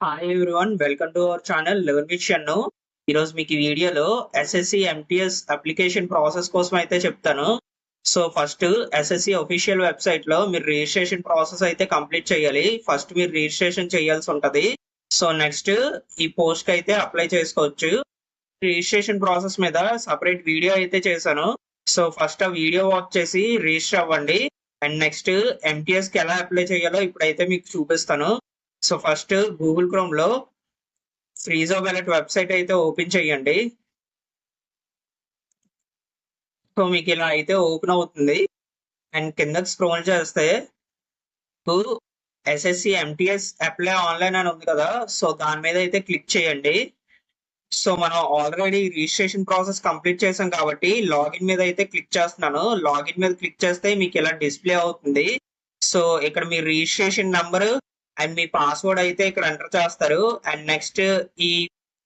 Hi everyone, welcome to our channel eleven విషన్ను. ఈరోజు మీకు ఈ వీడియోలో ఎస్ఎస్సి ఎంటీఎస్ అప్లికేషన్ ప్రాసెస్ కోసం అయితే చెప్తాను. సో ఫస్ట్ ఎస్ఎస్సి అఫీషియల్ వెబ్సైట్లో మీరు రిజిస్ట్రేషన్ ప్రాసెస్ అయితే కంప్లీట్ చేయాలి. ఫస్ట్ మీరు రిజిస్ట్రేషన్ చేయాల్సి ఉంటుంది. సో నెక్స్ట్ ఈ పోస్ట్కి అయితే అప్లై చేసుకోవచ్చు. రిజిస్ట్రేషన్ ప్రాసెస్ మీద సపరేట్ వీడియో అయితే చేశాను. సో ఫస్ట్ ఆ వీడియో వాచ్ చేసి రిజిస్టర్ అవ్వండి. అండ్ నెక్స్ట్ ఎంటీఎస్కి ఎలా అప్లై చేయాలో ఇప్పుడైతే మీకు చూపిస్తాను. సో ఫస్ట్ గూగుల్ క్రోమ్ లో ఫ్రీజో వ్యాలెట్ వెబ్సైట్ అయితే ఓపెన్ చేయండి. సో మీకు ఇలా అయితే ఓపెన్ అవుతుంది. అండ్ కిందకి స్క్రోల్ చేస్తే ఎస్ఎస్సి ఎంటీఎస్ అప్లై ఆన్లైన్ అని ఉంది కదా, సో దాని మీద అయితే క్లిక్ చేయండి. సో మనం ఆల్రెడీ రిజిస్ట్రేషన్ ప్రాసెస్ కంప్లీట్ చేసాం కాబట్టి లాగిన్ మీద అయితే క్లిక్ చేస్తున్నాను. లాగిన్ మీద క్లిక్ చేస్తే మీకు ఇలా డిస్ప్లే అవుతుంది. సో ఇక్కడ మీ రిజిస్ట్రేషన్ నంబర్ అండ్ మీ పాస్వర్డ్ అయితే ఇక్కడ ఎంటర్ చేస్తారు. అండ్ నెక్స్ట్ ఈ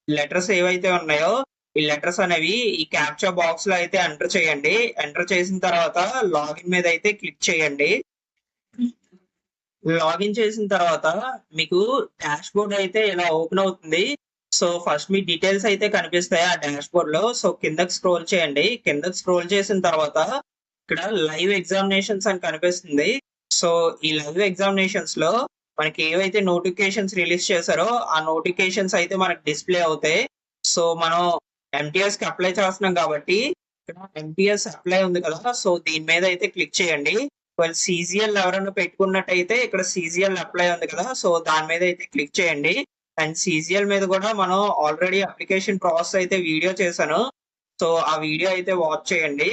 లెటర్స్ ఏవైతే ఉన్నాయో ఈ లెటర్స్ అనేవి ఈ క్యాప్చా బాక్స్ లో అయితే ఎంటర్ చేయండి. ఎంటర్ చేసిన తర్వాత లాగిన్ మీద అయితే క్లిక్ చేయండి. లాగిన్ చేసిన తర్వాత మీకు డాష్ బోర్డ్ అయితే ఇలా ఓపెన్ అవుతుంది. సో ఫస్ట్ మీ డీటెయిల్స్ అయితే కనిపిస్తాయి ఆ డాష్ బోర్డ్ లో. సో కిందకి స్క్రోల్ చేయండి. కిందకి స్క్రోల్ చేసిన తర్వాత ఇక్కడ లైవ్ ఎగ్జామినేషన్స్ అని కనిపిస్తుంది. సో ఈ లైవ్ ఎగ్జామినేషన్స్ లో మనకి ఏవైతే నోటిఫికేషన్స్ రిలీజ్ చేశారో ఆ నోటిఫికేషన్స్ అయితే మనకి డిస్ప్లే అవుతాయి. సో మనం ఎంటీఎస్ కి అప్లై చేస్తున్నాం కాబట్టి ఇక్కడ ఎంటీఎస్ అప్లై ఉంది కదా, సో దీని మీద అయితే క్లిక్ చేయండి. వాళ్ళు సీజీఎల్ ఎవరైనా పెట్టుకున్నట్టయితే ఇక్కడ సీజీఎల్ అప్లై ఉంది కదా, సో దాని మీద అయితే క్లిక్ చేయండి. అండ్ సీజీఎల్ మీద కూడా మనం ఆల్రెడీ అప్లికేషన్ ప్రాసెస్ అయితే వీడియో చేశాను. సో ఆ వీడియో అయితే వాచ్ చేయండి.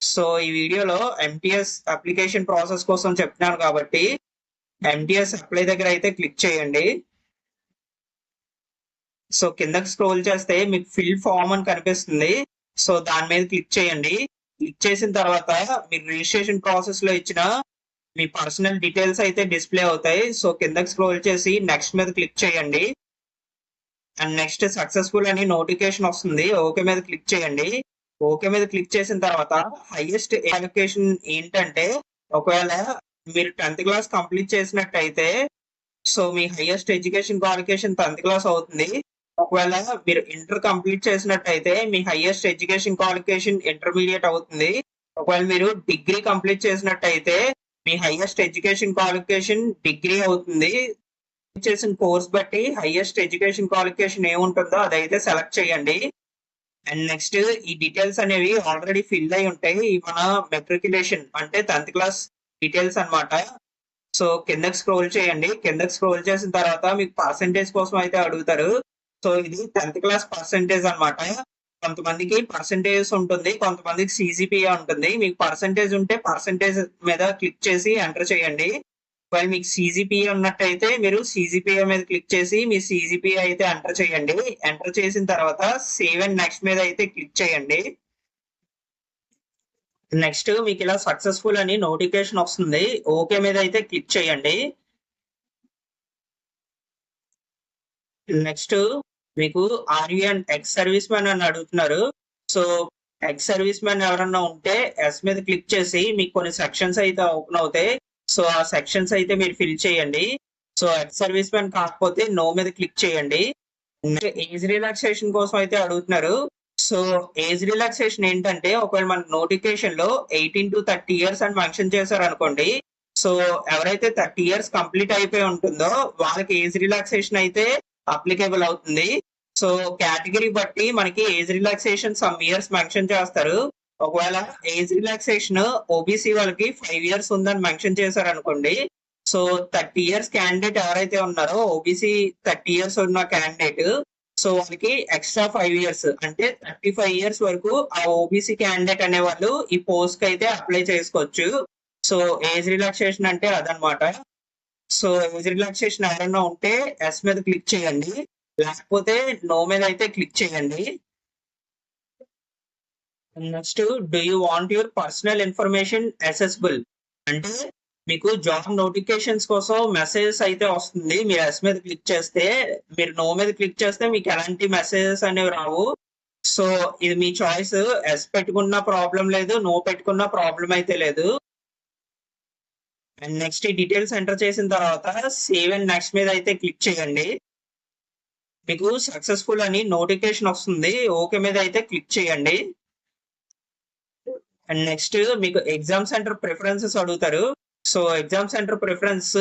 సో ఈ వీడియోలో ఎంటీఎస్ అప్లికేషన్ ప్రాసెస్ కోసం చెప్తున్నాను కాబట్టి ఎంటీఎస్ అప్లై దగ్గర అయితే క్లిక్ చేయండి. సో కిందకి స్క్రోల్ చేస్తే మీకు ఫిల్ ఫామ్ అని కనిపిస్తుంది. సో దాని మీద క్లిక్ చేయండి. క్లిక్ చేసిన తర్వాత మీరు రిజిస్ట్రేషన్ ప్రాసెస్ లో ఇచ్చిన మీ పర్సనల్ డీటెయిల్స్ అయితే డిస్ప్లే అవుతాయి. సో కిందకి స్క్రోల్ చేసి నెక్స్ట్ మీద క్లిక్ చేయండి. అండ్ నెక్స్ట్ సక్సెస్ఫుల్ అని నోటిఫికేషన్ వస్తుంది. ఓకే మీద క్లిక్ చేయండి. ఓకే మీద క్లిక్ చేసిన తర్వాత హైయెస్ట్ అలొకేషన్ ఏంటంటే, ఒకవేళ మీరు 10th క్లాస్ కంప్లీట్ చేసినట్టయితే సో మీ highest education qualification 10th class అవుతుంది. ఒకవేళ మీరు ఇంటర్ కంప్లీట్ చేసినట్టయితే మీ హైయెస్ట్ ఎడ్యుకేషన్ క్వాలిఫికేషన్ ఇంటర్మీడియట్ అవుతుంది. ఒకవేళ మీరు డిగ్రీ కంప్లీట్ చేసినట్టయితే మీ హైయెస్ట్ ఎడ్యుకేషన్ క్వాలిఫికేషన్ డిగ్రీ అవుతుంది. చేసిన కోర్స్ బట్టి హైయెస్ట్ ఎడ్యుకేషన్ క్వాలిఫికేషన్ ఏముంటుందో అదైతే సెలెక్ట్ చేయండి. అండ్ నెక్స్ట్ ఈ డీటెయిల్స్ అనేవి ఆల్రెడీ ఫిల్ అయి ఉంటాయి. మన మెట్రికులేషన్ అంటే 10th క్లాస్ డీటెయిల్స్ అన్నమాట. సో కిందకి స్క్రోల్ చేయండి. కిందకి స్క్రోల్ చేసిన తర్వాత మీకు పర్సెంటేజ్ కోసం అయితే అడుగుతారు. సో ఇది 10th క్లాస్ పర్సెంటేజ్ అన్నమాట. కొంతమందికి పర్సెంటేజ్ ఉంటుంది, కొంతమందికి సిజిపిఏ ఉంటుంది. మీకు పర్సెంటేజ్ ఉంటే పర్సెంటేజ్ మీద క్లిక్ చేసి ఎంటర్ చేయండి. ఒకవేళ మీకు సిజిపిఏ ఉన్నట్టయితే మీరు సిజిపిఏ మీద క్లిక్ చేసి మీ సిజిపిఏ అయితే ఎంటర్ చేయండి. ఎంటర్ చేసిన తర్వాత సేవ్ అండ్ నెక్స్ట్ మీద అయితే క్లిక్ చేయండి. నెక్స్ట్ మీకు ఇలా సక్సెస్ఫుల్ అని నోటిఫికేషన్ వస్తుంది. ఓకే మీద అయితే క్లిక్ చేయండి. నెక్స్ట్ మీకు ఆర్యుఎన్ ఎక్స్ సర్వీస్ మ్యాన్ అని అడుగుతున్నారు. సో ఎక్స్ సర్వీస్ మ్యాన్ ఎవరన్నా ఉంటే ఎస్ మీద క్లిక్ చేసి మీకు కొన్ని సెక్షన్స్ అయితే ఓపెన్ అవుతాయి. సో ఆ సెక్షన్స్ అయితే మీరు ఫిల్ చేయండి. సో ఎక్స్ సర్వీస్ మ్యాన్ కాకపోతే నో మీద క్లిక్ చేయండి. ఏజ్ రిలాక్సేషన్ కోసం అయితే అడుగుతున్నారు. సో ఏజ్ రిలాక్సేషన్ ఏంటంటే, ఒకవేళ మన నోటిఫికేషన్ లో 18 to 30 ఇయర్స్ అని మెన్షన్ చేశారు అనుకోండి. సో ఎవరైతే 30 ఇయర్స్ కంప్లీట్ అయిపోయి ఉంటుందో వాళ్ళకి ఏజ్ రిలాక్సేషన్ అయితే అప్లికేబుల్ అవుతుంది. సో కేటగిరీ బట్టి మనకి age relaxation some years mention చేస్తారు. ఒకవేళ ఏజ్ రిలాక్సేషన్ ఓబీసీ వాళ్ళకి 5 ఇయర్స్ ఉందని మెన్షన్ చేశారు అనుకోండి. సో 30 ఇయర్స్ క్యాండిడేట్ ఎవరైతే ఉన్నారో ఓబీసీ 30 ఇయర్స్ ఉన్న క్యాండిడేట్, సో వాళ్ళకి ఎక్స్ట్రా 5 ఇయర్స్ అంటే 35 ఇయర్స్ వరకు ఆ ఓబీసీ క్యాండిడేట్ అనే వాళ్ళు ఈ పోస్ట్ కి అయితే అప్లై చేసుకోవచ్చు. సో ఏజ్ రిలాక్సేషన్ అంటే అదనమాట. సో ఏజ్ రిలాక్సేషన్ ఎవరైనా ఉంటే ఎస్ మీద క్లిక్ చేయండి, లేకపోతే నో మీద అయితే క్లిక్ చేయండి. Next do you want your personal information assessable అంటే మీకు జాబ్ నోటిఫికేషన్స్ కోసం మెసేజెస్ అయితే వస్తుంది. మీరు ఎస్ మీద క్లిక్ చేస్తే, మీరు నో మీద క్లిక్ చేస్తే మీకు ఎలాంటి మెసేజెస్ అనేవి రావు. సో ఇది మీ చాయిస్. ఎస్ పెట్టుకున్న ప్రాబ్లం లేదు, నో పెట్టుకున్న ప్రాబ్లం అయితే లేదు. అండ్ నెక్స్ట్ ఈ డీటెయిల్స్ ఎంటర్ చేసిన తర్వాత సేవ్ అండ్ నెక్స్ట్ మీద అయితే క్లిక్ చేయండి. మీకు సక్సెస్ఫుల్ అని నోటిఫికేషన్ వస్తుంది. ఓకే మీద అయితే క్లిక్ చేయండి. అండ్ నెక్స్ట్ మీకు ఎగ్జామ్ సెంటర్ ప్రిఫరెన్సెస్ అడుగుతారు. So exam centre preference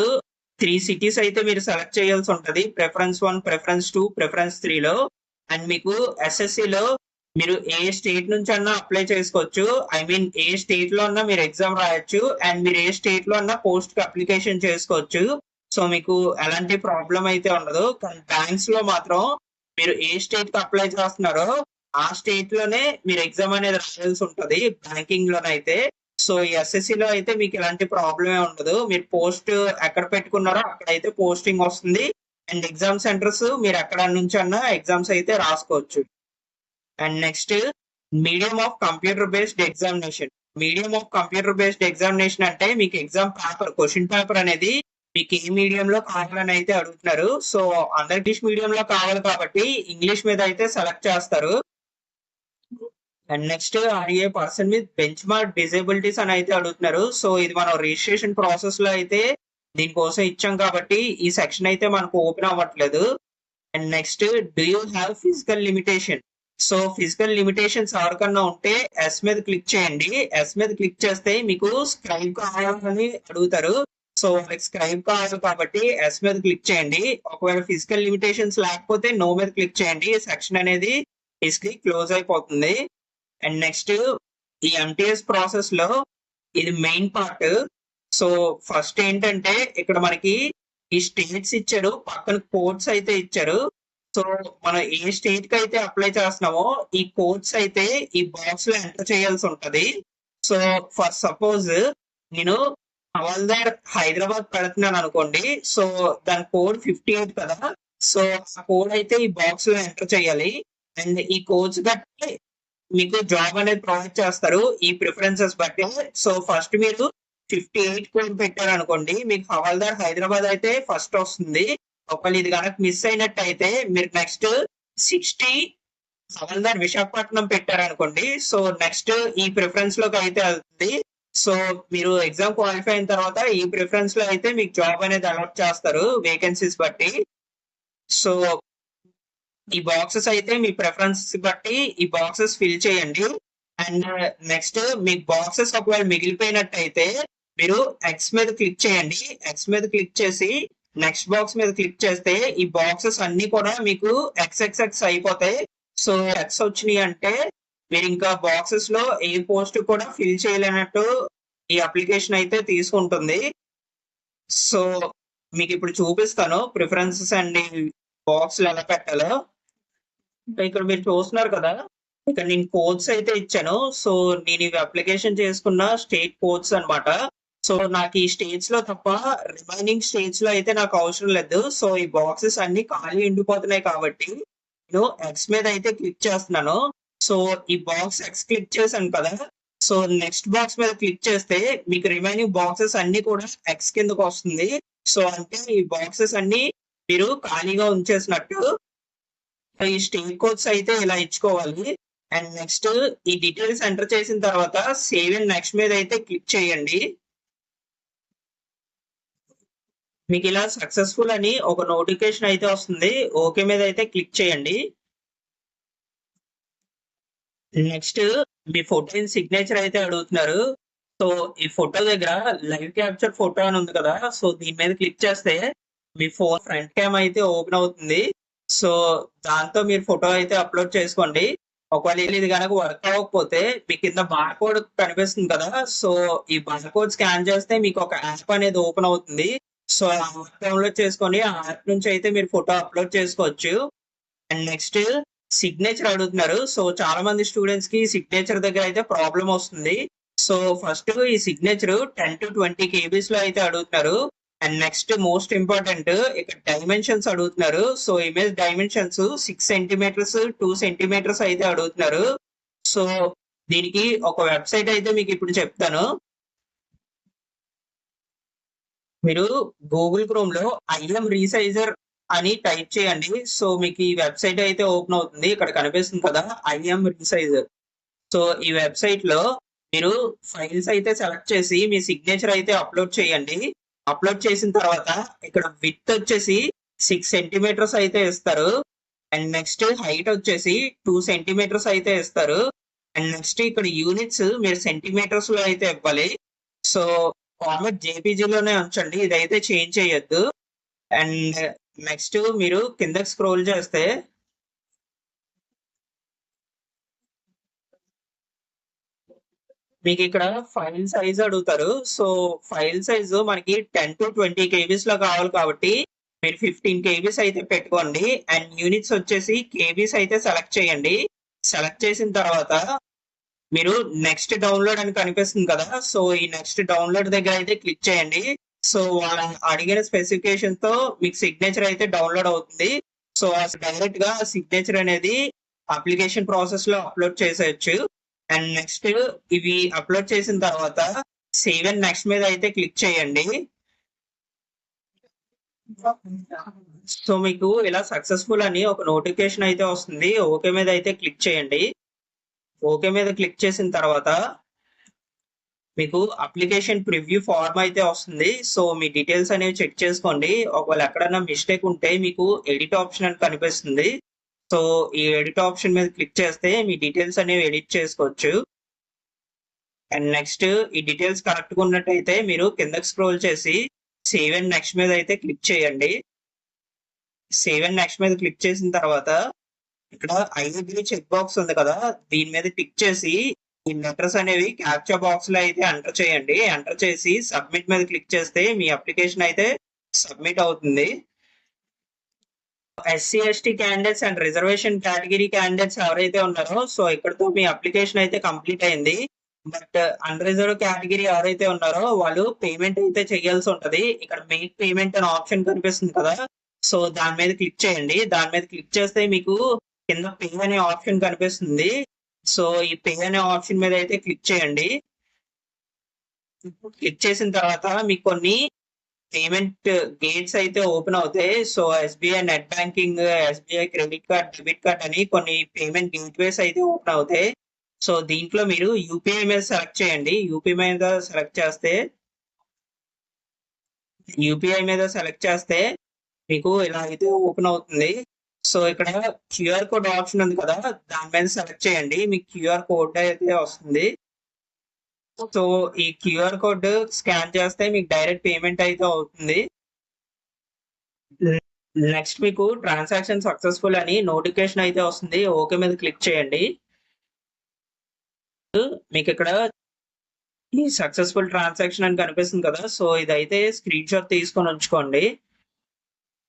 3 cities అయితే మీరు సెలెక్ట్ చేయాల్సి ఉంటుంది. ప్రిఫరెన్స్ 1, ప్రిఫరెన్స్ 2, ప్రిఫరెన్స్ 3లో. అండ్ మీకు ఎస్ఎస్సిలో మీరు ఏ స్టేట్ నుంచి అన్నా అప్లై చేసుకోవచ్చు. ఐ మీన్ ఏ స్టేట్ లో అన్నా మీరు ఎగ్జామ్ రాయొచ్చు. అండ్ మీరు ఏ స్టేట్ లో అన్నా పోస్ట్ కి అప్లికేషన్ చేసుకోవచ్చు. సో మీకు ఎలాంటి ప్రాబ్లం అయితే ఉండదు. కానీ బ్యాంక్స్ లో మాత్రం మీరు ఏ స్టేట్ కి అప్లై చేస్తున్నారో ఆ స్టేట్ లోనే మీరు ఎగ్జామ్ అనేది రాయాల్సి ఉంటది. బ్యాంకింగ్ లోనైతే. సో ఈ ఎస్ఎస్సి లో అయితే మీకు ఎలాంటి ప్రాబ్లమే ఉండదు. మీరు పోస్ట్ ఎక్కడ పెట్టుకున్నారో అక్కడైతే పోస్టింగ్ వస్తుంది. అండ్ ఎగ్జామ్ సెంటర్స్ మీరు ఎక్కడ నుంచి అన్నా ఎగ్జామ్స్ అయితే రాసుకోవచ్చు. And next medium of computer based examination. Medium of computer based examination అంటే మీకు ఎగ్జామ్ పేపర్, క్వశ్చన్ పేపర్ అనేది మీకు ఏ మీడియం లో కావాలని అయితే అడుగుతున్నారు. సో అందరు ఇంగ్లీష్ మీడియం లో కావాలి కాబట్టి ఇంగ్లీష్ మీద అయితే సెలెక్ట్ చేస్తారు. And next are a person with benchmark disabilities అని అయితే అడుగుతున్నారు. సో ఇది మనం రిజిస్ట్రేషన్ ప్రాసెస్ లో అయితే దీనికోసం ఇచ్చాం కాబట్టి ఈ సెక్షన్ అయితే మనకు ఓపెన్ అవ్వట్లేదు. And next do you have physical limitation. So physical limitations ఎవరికన్నా ఉంటే ఎస్ మీద క్లిక్ చేయండి. ఎస్ మీద క్లిక్ చేస్తే మీకు స్క్రైబ్ కావాలని అడుగుతారు. సో వాళ్ళకి స్క్రైబ్ కావాలి కాబట్టి ఎస్ మీద క్లిక్ చేయండి. ఒకవేళ ఫిజికల్ లిమిటేషన్స్ లేకపోతే నో మీద క్లిక్ చేయండి. సెక్షన్ అనేది బేసిక్లీ క్లోజ్ అయిపోతుంది. అండ్ నెక్స్ట్ ఈ ఎంటీఎస్ ప్రాసెస్ లో ఇది మెయిన్ పార్ట్. సో ఫస్ట్ ఏంటంటే ఇక్కడ మనకి ఈ స్టేట్స్ ఇచ్చారు, పక్కన కోడ్స్ అయితే ఇచ్చారు. సో మనం ఏ స్టేట్ కి అయితే అప్లై చేస్తున్నామో ఈ కోడ్స్ అయితే ఈ బాక్స్ లో ఎంటర్ చేయాల్సి ఉంటది. సో ఫర్ సపోజ్ నేను హవాల్దార్ హైదరాబాద్ పెడుతున్నాను అనుకోండి. సో దాని కోడ్ 58 కదా. సో ఆ కోడ్ అయితే ఈ బాక్స్ లో ఎంటర్ చేయాలి. అండ్ ఈ కోడ్స్ బట్టి మీకు జాబ్ అనేది ప్రొవైడ్ చేస్తారు ఈ ప్రిఫరెన్సెస్ బట్టి. సో ఫస్ట్ మీరు 58 కోడ్ పెట్టారు అనుకోండి, మీకు హవాల్దార్ హైదరాబాద్ అయితే ఫస్ట్ వస్తుంది. ఒకవేళ ఇది కనుక మిస్ అయినట్టయితే మీరు నెక్స్ట్ 60 హవాల్దార్ విశాఖపట్నం పెట్టారు అనుకోండి. సో నెక్స్ట్ ఈ ప్రిఫరెన్స్ లోకి అయితే వెళ్తుంది. సో మీరు ఎగ్జామ్ క్వాలిఫై అయిన తర్వాత ఈ ప్రిఫరెన్స్ లో అయితే మీకు జాబ్ అనేది అలాట్ చేస్తారు వేకెన్సీస్ బట్టి. సో ఈ బాక్సెస్ అయితే మీ ప్రిఫరెన్స్ బట్టి ఈ బాక్సెస్ ఫిల్ చేయండి. అండ్ నెక్స్ట్ మీకు బాక్సెస్ ఒకవేళ మిగిలిపోయినట్టయితే మీరు ఎక్స్ మీద క్లిక్ చేయండి. ఎక్స్ మీద క్లిక్ చేసి నెక్స్ట్ బాక్స్ మీద క్లిక్ చేస్తే ఈ బాక్సెస్ అన్ని కూడా మీకు ఎక్స్ అయిపోతాయి. సో ఎక్స్ వచ్చినాయి అంటే మీరు ఇంకా బాక్సెస్ లో ఏ పోస్ట్ కూడా ఫిల్ చేయలేనట్టు ఈ అప్లికేషన్ అయితే తీసుకుంటుంది. సో మీకు ఇప్పుడు చూపిస్తాను ప్రిఫరెన్సెస్ అండ్ బాక్స్ ఎలా పెట్టాలో. ఇక్కడ మీరు చూస్తున్నారు కదా, ఇక్కడ నేను కోడ్స్ అయితే ఇచ్చాను. సో నేను ఇవి అప్లికేషన్ చేసుకున్న స్టేట్ కోడ్స్ అన్నమాట. సో నాకు ఈ స్టేట్స్ లో తప్ప రిమైనింగ్ స్టేట్స్ లో అయితే నాకు అవసరం లేదు. సో ఈ బాక్సెస్ అన్ని ఖాళీ ఉండిపోతున్నాయి కాబట్టి నేను ఎక్స్ మీద అయితే క్లిక్ చేస్తున్నాను. సో ఈ బాక్స్ ఎక్స్ క్లిక్ చేశాను కదా. సో నెక్స్ట్ బాక్స్ మీద క్లిక్ చేస్తే మీకు రిమైనింగ్ బాక్సెస్ అన్ని కూడా ఎక్స్ కిందకు వస్తుంది. సో అంటే ఈ బాక్సెస్ అన్ని మీరు ఖాళీగా ఉంచేసినట్టు. ఈ స్టేట్ కోడ్స్ అయితే ఇలా ఇచ్చుకోవాలి. అండ్ నెక్స్ట్ ఈ డీటెయిల్స్ ఎంటర్ చేసిన తర్వాత సేవ్ అండ్ నెక్స్ట్ మీద అయితే క్లిక్ చేయండి. మీకు ఇలా సక్సెస్ఫుల్ అని ఒక నోటిఫికేషన్ అయితే వస్తుంది. ఓకే మీద అయితే క్లిక్ చేయండి. నెక్స్ట్ మీ ఫోటో సిగ్నేచర్ అయితే అడుగుతున్నారు. సో ఈ ఫోటో దగ్గర లైవ్ క్యాప్చర్ ఫోటో అని ఉంది కదా. సో దీని మీద క్లిక్ చేస్తే మీ ఫోన్ ఫ్రంట్ క్యామ్ అయితే ఓపెన్ అవుతుంది. సో దాంతో మీరు ఫోటో అయితే అప్లోడ్ చేసుకోండి. ఒకవేళ ఇది కనుక వర్క్ అవ్వకపోతే మీ కింద బార్ కోడ్ కనిపిస్తుంది కదా. సో ఈ బార్ కోడ్ స్కాన్ చేస్తే మీకు ఒక యాప్ అనేది ఓపెన్ అవుతుంది. సో ఆ యాప్ డౌన్లోడ్ చేసుకొని ఆ యాప్ నుంచి అయితే మీరు ఫోటో అప్లోడ్ చేసుకోవచ్చు. అండ్ నెక్స్ట్ సిగ్నేచర్ అడుగుతున్నారు. సో చాలా మంది స్టూడెంట్స్ కి సిగ్నేచర్ దగ్గర అయితే ప్రాబ్లం వస్తుంది. సో ఫస్ట్ ఈ సిగ్నేచర్ 10 to 20 kbs లో అయితే అడుగుతున్నారు. అండ్ నెక్స్ట్ మోస్ట్ ఇంపార్టెంట్ ఇక్కడ డైమెన్షన్స్ అడుగుతున్నారు. So image dimensions 6 centimeters 2 centimeters అయితే అడుగుతున్నారు. సో దీనికి ఒక వెబ్సైట్ అయితే మీకు ఇప్పుడు చెప్తాను. మీరు గూగుల్ క్రోమ్ లో ఐఎం రీసైజర్ అని టైప్ చేయండి. సో మీకు ఈ వెబ్సైట్ అయితే ఓపెన్ అవుతుంది. ఇక్కడ కనిపిస్తుంది కదా ఐఎం రీసైజర్. సో ఈ వెబ్సైట్ లో మీరు ఫైల్స్ అయితే సెలెక్ట్ చేసి మీ సిగ్నేచర్ అయితే అప్లోడ్ చేయండి. అప్లోడ్ చేసిన తర్వాత ఇక్కడ విడ్త్ వచ్చేసి 6 సెంటీమీటర్స్ అయితే ఇస్తారు. అండ్ నెక్స్ట్ హైట్ వచ్చేసి 2 సెంటీమీటర్స్ అయితే ఇస్తారు. అండ్ నెక్స్ట్ ఇక్కడ యూనిట్స్ మీరు సెంటీమీటర్స్ లో అయితే ఇవ్వాలి. సో ఫార్మాట్ జేపీజీలోనే ఉంచండి, ఇదైతే చేంజ్ చేయొద్దు. అండ్ నెక్స్ట్ మీరు కిందకి స్క్రోల్ చేస్తే మీకు ఇక్కడ ఫైల్ సైజ్ అడుగుతారు. సో ఫైల్ సైజ్ మనకి 10 to 20 కేబీస్ లో కావాలి కాబట్టి మీరు 15 కేబీస్ అయితే పెట్టుకోండి. అండ్ యూనిట్స్ వచ్చేసి కేబీస్ అయితే సెలెక్ట్ చేయండి. సెలెక్ట్ చేసిన తర్వాత మీరు నెక్స్ట్ డౌన్లోడ్ అని కనిపిస్తుంది కదా, సో ఈ నెక్స్ట్ డౌన్లోడ్ దగ్గర అయితే క్లిక్ చేయండి. సో వాళ్ళ అడిగిన స్పెసిఫికేషన్ తో మీకు సిగ్నేచర్ అయితే డౌన్లోడ్ అవుతుంది. సో డైరెక్ట్ గా సిగ్నేచర్ అనేది అప్లికేషన్ ప్రాసెస్ లో అప్లోడ్ చేసేయచ్చు. అండ్ నెక్స్ట్ ఇవి అప్లోడ్ చేసిన తర్వాత సేవ్ అండ్ నెక్స్ట్ మీద అయితే క్లిక్ చేయండి. సో మీకు ఇలా సక్సెస్ఫుల్ అని ఒక నోటిఫికేషన్ అయితే వస్తుంది. ఓకే మీద అయితే క్లిక్ చేయండి. ఓకే మీద క్లిక్ చేసిన తర్వాత మీకు అప్లికేషన్ ప్రివ్యూ ఫార్మ్ అయితే వస్తుంది. సో మీ డీటెయిల్స్ అనేవి చెక్ చేసుకోండి. ఒకవేళ ఎక్కడైనా మిస్టేక్ ఉంటే మీకు ఎడిట్ ఆప్షన్ అని కనిపిస్తుంది. సో ఈ ఎడిట్ ఆప్షన్ మీద క్లిక్ చేస్తే మీ డీటెయిల్స్ అనేవి ఎడిట్ చేసుకోవచ్చు. అండ్ నెక్స్ట్ ఈ డీటెయిల్స్ కరెక్ట్ గా ఉన్నట్టయితే మీరు కిందకి స్క్రోల్ చేసి సేవ్ అండ్ నెక్స్ట్ మీద అయితే క్లిక్ చేయండి. సేవ్ అండ్ నెక్స్ట్ మీద క్లిక్ చేసిన తర్వాత ఇక్కడ ఐ అగ్రీ చెక్ బాక్స్ ఉంది కదా, దీని మీద క్లిక్ చేసి ఈ లెటర్స్ అనేవి క్యాప్చా బాక్స్ లో అయితే ఎంటర్ చేయండి. ఎంటర్ చేసి సబ్మిట్ మీద క్లిక్ చేస్తే మీ అప్లికేషన్ అయితే సబ్మిట్ అవుతుంది. SC ST candidates and reservation category candidates ఎవరైతే ఉన్నారో సో ఇక్కడతో మీ అప్లికేషన్ అయితే కంప్లీట్ అయింది. బట్ అన్రిజర్వ్ కేటగిరీ ఎవరైతే ఉన్నారో వాళ్ళు పేమెంట్ అయితే చేయాల్సి ఉంటది. ఇక్కడ మేక్ పేమెంట్ అనే ఆప్షన్ కనిపిస్తుంది కదా, సో దాని మీద క్లిక్ చేయండి. దాని మీద క్లిక్ చేస్తే మీకు కింద పే అనే ఆప్షన్ కనిపిస్తుంది. సో ఈ పే అనే ఆప్షన్ మీద అయితే క్లిక్ చేయండి. క్లిక్ చేసిన తర్వాత మీకు కొన్ని పేమెంట్ గేట్స్ అయితే ఓపెన్ అవుతాయి. So SBI net banking, SBI credit card, debit card అని కొన్ని పేమెంట్ గేట్వేస్ అయితే ఓపెన్ అవుతాయి. సో దీంట్లో మీరు యూపీఐ మీద సెలెక్ట్ చేయండి. యూపీఐ మీద సెలెక్ట్ చేస్తే మీకు ఇలా అయితే ఓపెన్ అవుతుంది. సో ఇక్కడ క్యూఆర్ కోడ్ ఆప్షన్ ఉంది కదా, దాని మీద సెలెక్ట్ చేయండి. మీకు క్యూఆర్ కోడ్ అయితే వస్తుంది. సో ఈ క్యూఆర్ కోడ్ స్కాన్ చేస్తే మీకు డైరెక్ట్ పేమెంట్ అయితే అవుతుంది. నెక్స్ట్ మీకు ట్రాన్సాక్షన్ సక్సెస్ఫుల్ అని నోటిఫికేషన్ అయితే వస్తుంది. ఓకే మీద క్లిక్ చేయండి. మీకు ఇక్కడ ఈ సక్సెస్ఫుల్ ట్రాన్సాక్షన్ అని కనిపిస్తుంది కదా, సో ఇదైతే స్క్రీన్ షాట్ తీసుకొని ఉంచుకోండి.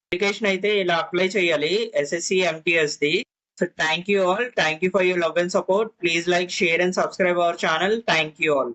అప్లికేషన్ అయితే ఇలా అప్లై చేయాలి ఎస్ఎస్సి ఎంటీఎస్ ది. So thank you all. Thank you for your love and support. Please like, share and subscribe our channel. Thank you all.